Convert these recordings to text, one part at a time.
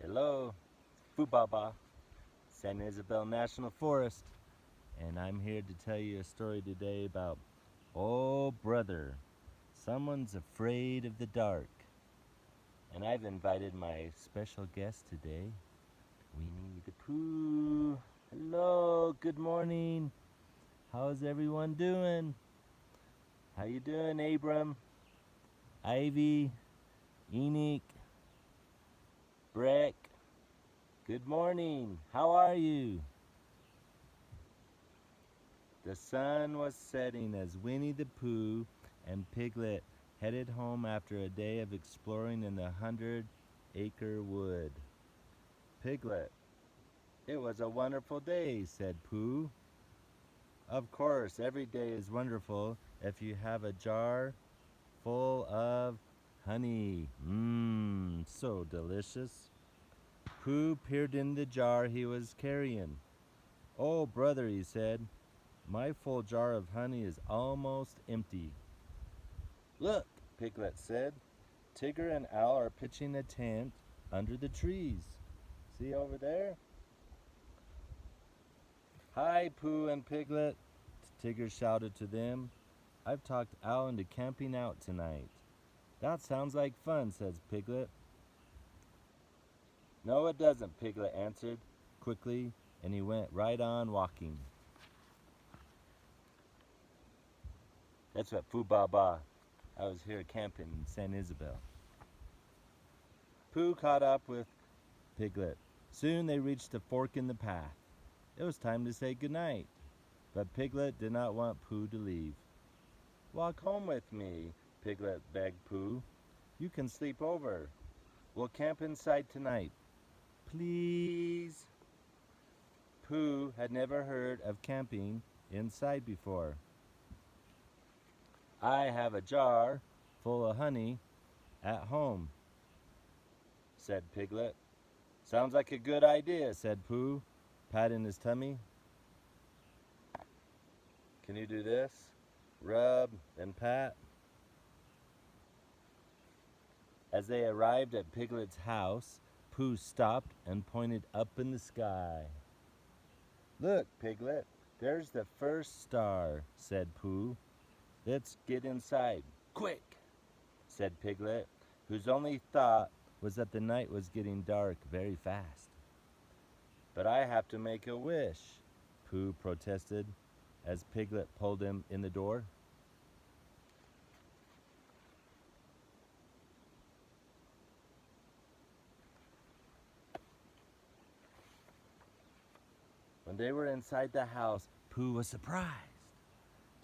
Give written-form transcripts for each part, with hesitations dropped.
Hello, Foo Baba, San Isabel National Forest, and I'm here to tell you a story today about Oh Brother, Someone's Afraid of the Dark. And I've invited my special guest today, Winnie the Pooh. Hello, good morning. How's everyone doing? How you doing, Abram? Ivy? Enoch? Breck? Good morning. How are you? The sun was setting as Winnie the Pooh and Piglet headed home after a day of exploring in the 100-acre wood. Piglet, it was a wonderful day, said Pooh. Of course, every day is wonderful if you have a jar full of honey. Mmm, so delicious. Pooh peered in the jar he was carrying. Oh, brother, he said, my full jar of honey is almost empty. Look, Piglet said, Tigger and Owl are pitching a tent under the trees. See over there? Hi, Pooh and Piglet, Tigger shouted to them. I've talked Owl into camping out tonight. That sounds like fun, says Piglet. No, it doesn't, Piglet answered quickly, and he went right on walking. That's what Foo Baba. I was here camping in San Isabel. Pooh caught up with Piglet. Soon they reached a fork in the path. It was time to say goodnight, but Piglet did not want Pooh to leave. Walk home with me, Piglet begged Pooh. You can sleep over. We'll camp inside tonight. Please. Pooh had never heard of camping inside before. I have a jar full of honey at home, said Piglet. Sounds like a good idea, said Pooh, patting his tummy. Can you do this? Rub and pat. As they arrived at Piglet's house, Pooh stopped and pointed up in the sky. Look, Piglet, there's the first star, said Pooh. Let's get inside, quick, said Piglet, whose only thought was that the night was getting dark very fast. But I have to make a wish, Pooh protested as Piglet pulled him in the door. When they were inside the house, Pooh was surprised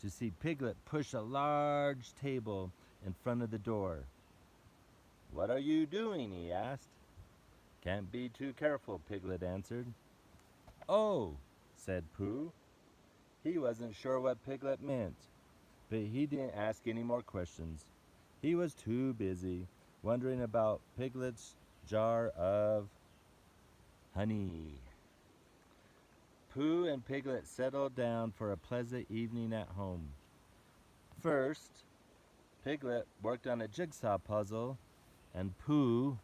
to see Piglet push a large table in front of the door. What are you doing? He asked. Can't be too careful, Piglet answered. Oh, said Pooh. He wasn't sure what Piglet meant, but he didn't ask any more questions. He was too busy wondering about Piglet's jar of honey. Pooh and Piglet settled down for a pleasant evening at home. First, Piglet worked on a jigsaw puzzle, and Pooh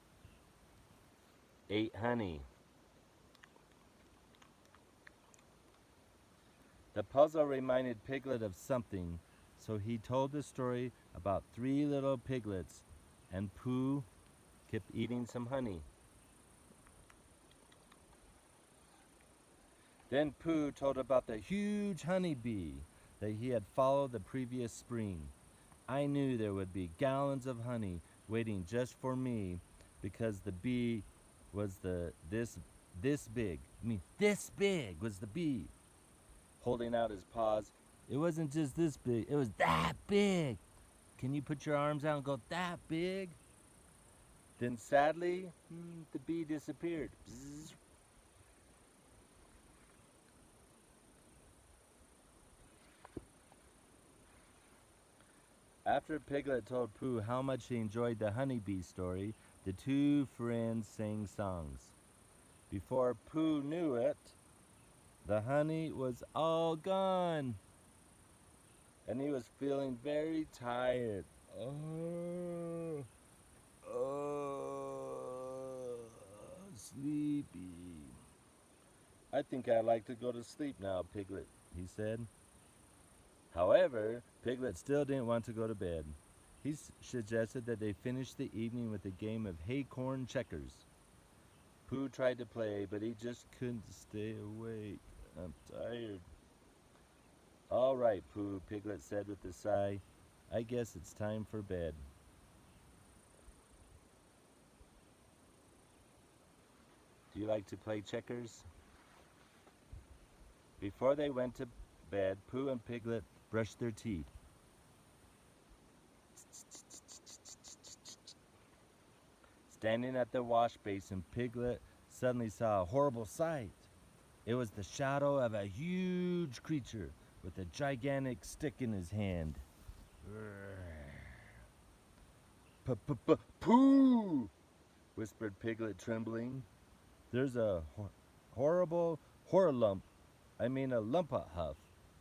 ate honey. The puzzle reminded Piglet of something, so he told the story about 3 little piglets, and Pooh kept eating some honey. Then Pooh told about the huge honeybee that he had followed the previous spring. I knew there would be gallons of honey waiting just for me because the bee was this big. This big was the bee. Holding out his paws. It wasn't just this big, it was that big. Can you put your arms out and go that big? Then sadly, the bee disappeared. Bzz. After Piglet told Pooh how much he enjoyed the honeybee story, the 2 friends sang songs. Before Pooh knew it, the honey was all gone, and he was feeling very tired. sleepy. I think I'd like to go to sleep now, Piglet, he said. However, Piglet still didn't want to go to bed. He suggested that they finish the evening with a game of hay-corn checkers. Pooh tried to play, but he just couldn't stay awake. I'm tired. All right, Pooh, Piglet said with a sigh. I guess it's time for bed. Do you like to play checkers? Before they went to bed, Pooh and Piglet brushed their teeth. Standing at the wash basin, Piglet suddenly saw a horrible sight. It was the shadow of a huge creature with a gigantic stick in his hand. Pooh! Whispered Piglet, trembling. There's a horrible Heffalump. A lumpa huff.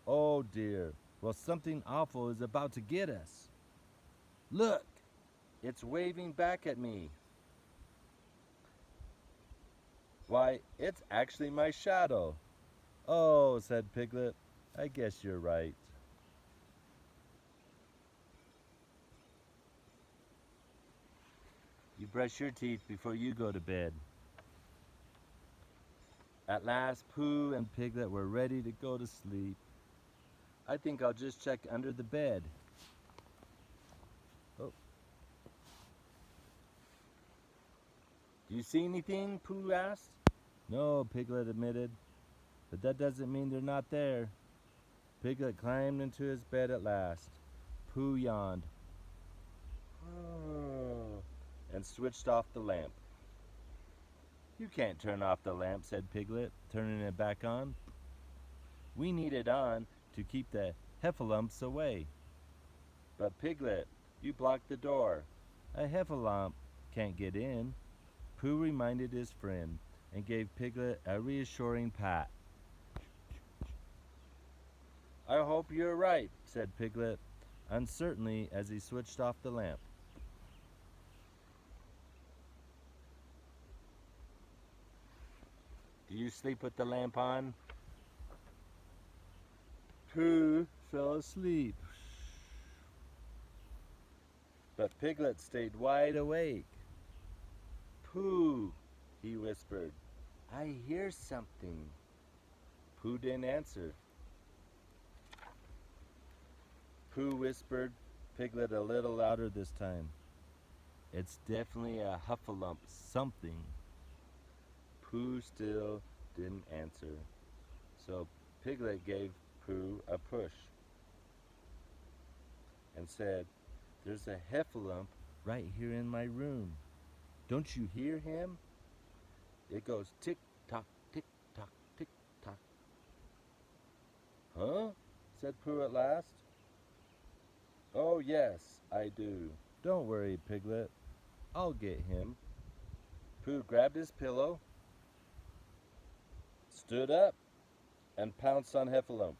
Oh dear. Well, something awful is about to get us. Look! It's waving back at me. Why, it's actually my shadow. Oh, said Piglet. I guess you're right. You brush your teeth before you go to bed. At last, Pooh and Piglet were ready to go to sleep. I think I'll just check under the bed. Oh. Do you see anything? Pooh asked. No, Piglet admitted. But that doesn't mean they're not there. Piglet climbed into his bed at last. Pooh yawned and switched off the lamp. You can't turn off the lamp, said Piglet, turning it back on. We need it on to keep the Heffalumps away. But Piglet, you blocked the door. A Heffalump can't get in. Pooh reminded his friend and gave Piglet a reassuring pat. I hope you're right, said Piglet, uncertainly as he switched off the lamp. Do you sleep with the lamp on? Pooh fell asleep. But Piglet stayed wide awake. Pooh, he whispered, I hear something. Pooh didn't answer. Pooh whispered, Piglet a little louder this time. It's definitely a Heffalump something. Pooh still didn't answer, so Piglet gave Pooh a push and said, There's a Heffalump right here in my room. Don't you hear him? It goes tick-tock, tick-tock, tick-tock. Huh? Said Pooh at last. Oh, yes, I do. Don't worry, Piglet. I'll get him. Pooh grabbed his pillow, stood up, and pounced on Heffalump.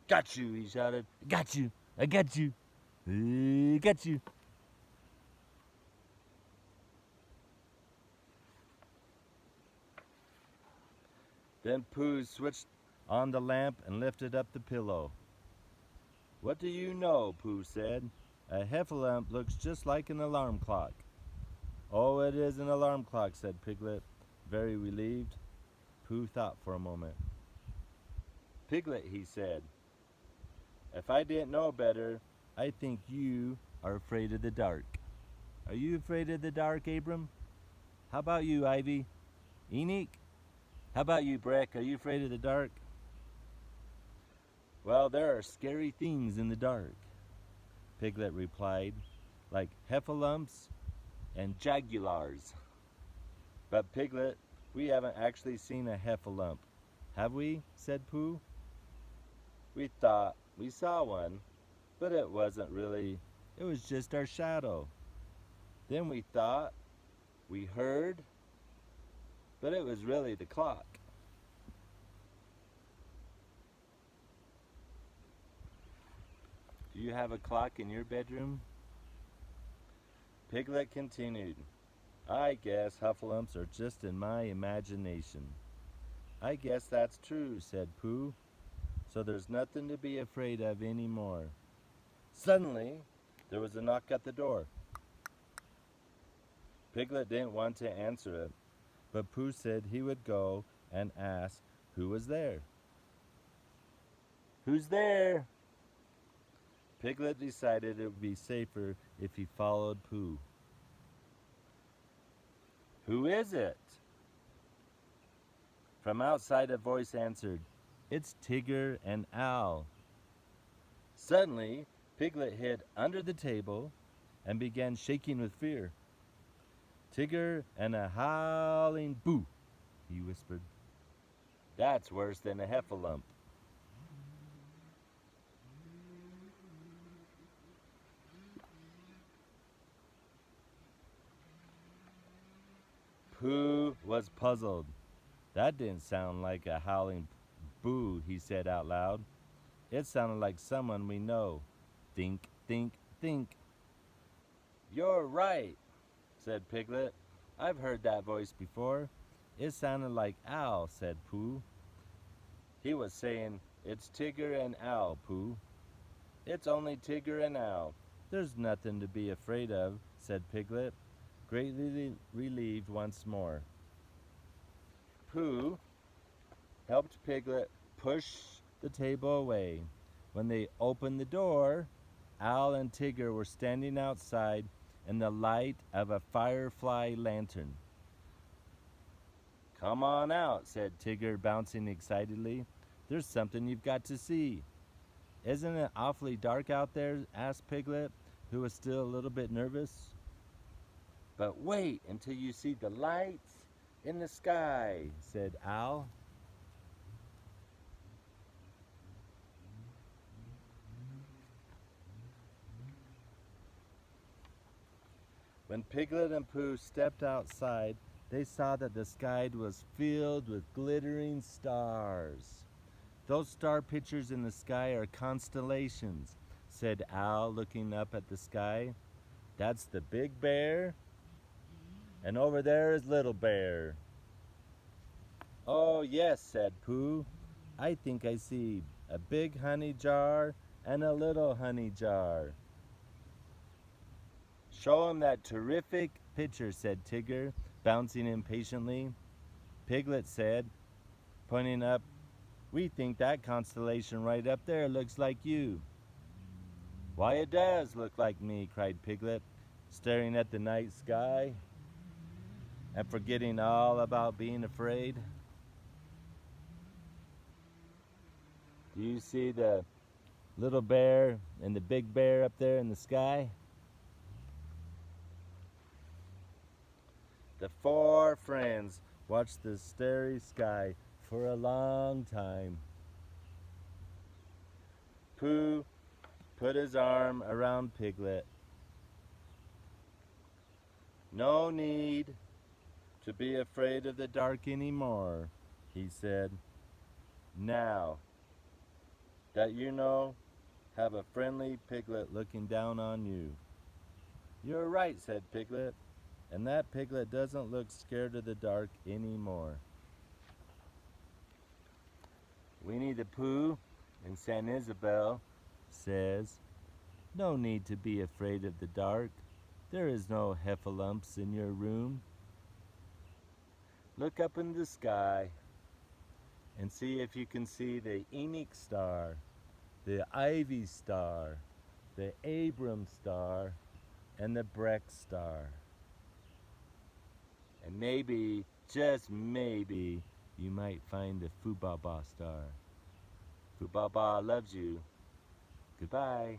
Got you, he shouted. Got you. I got you. I got you. Then Pooh switched on the lamp and lifted up the pillow. What do you know? Pooh said. A Heffalump looks just like an alarm clock. Oh, it is an alarm clock, said Piglet, very relieved. Pooh thought for a moment. Piglet, he said, if I didn't know better, I think you are afraid of the dark. Are you afraid of the dark, Abram? How about you, Ivy? Enoch? How about you, Breck? Are you afraid of the dark? Well, there are scary things in the dark, Piglet replied, like Heffalumps and jaguars. But Piglet, we haven't actually seen a Heffalump, have we? Said Pooh. We thought we saw one, but it wasn't really. It was just our shadow. Then we thought we heard, but it was really the clock. Do you have a clock in your bedroom? Piglet continued, I guess Huffalumps are just in my imagination. I guess that's true, said Pooh. So there's nothing to be afraid of anymore. Suddenly, there was a knock at the door. Piglet didn't want to answer it, but Pooh said he would go and ask who was there. Who's there? Piglet decided it would be safer if he followed Pooh. Who is it? From outside a voice answered, It's Tigger and Owl. Suddenly, Piglet hid under the table and began shaking with fear. Tigger and a howling boo, he whispered. That's worse than a heffalump. Pooh was puzzled. That didn't sound like a howling boo, he said out loud. It sounded like someone we know. Think, think, think. You're right, said Piglet. I've heard that voice before. It sounded like Owl, said Pooh. He was saying, It's Tigger and Owl, Pooh. It's only Tigger and Owl. There's nothing to be afraid of, said Piglet, greatly relieved once more. Pooh helped Piglet push the table away. When they opened the door, Owl and Tigger were standing outside in the light of a firefly lantern. Come on out, said Tigger, bouncing excitedly. There's something you've got to see. Isn't it awfully dark out there? Asked Piglet, who was still a little bit nervous. But wait until you see the lights in the sky, said Owl. When Piglet and Pooh stepped outside, they saw that the sky was filled with glittering stars. Those star pictures in the sky are constellations, said Owl, looking up at the sky. That's the Big Bear, and over there is Little Bear. Oh, yes, said Pooh. I think I see a big honey jar and a little honey jar. Show him that terrific picture, said Tigger, bouncing impatiently. Piglet said, pointing up, We think that constellation right up there looks like you. Why, it does look like me, cried Piglet, staring at the night sky and forgetting all about being afraid. Do you see the little bear and the big bear up there in the sky? The four friends watched the starry sky for a long time. Pooh put his arm around Piglet. No need to be afraid of the dark anymore, he said. Now that you know, have a friendly Piglet looking down on you. You're right, said Piglet. And that Piglet doesn't look scared of the dark anymore. Winnie the Pooh in San Isabel says, No need to be afraid of the dark. There is no heffalumps in your room. Look up in the sky and see if you can see the Enoch star, the Ivy star, the Abram star, and the Breck star. And maybe, just maybe, you might find the Fubaba star. Fubaba loves you. Goodbye.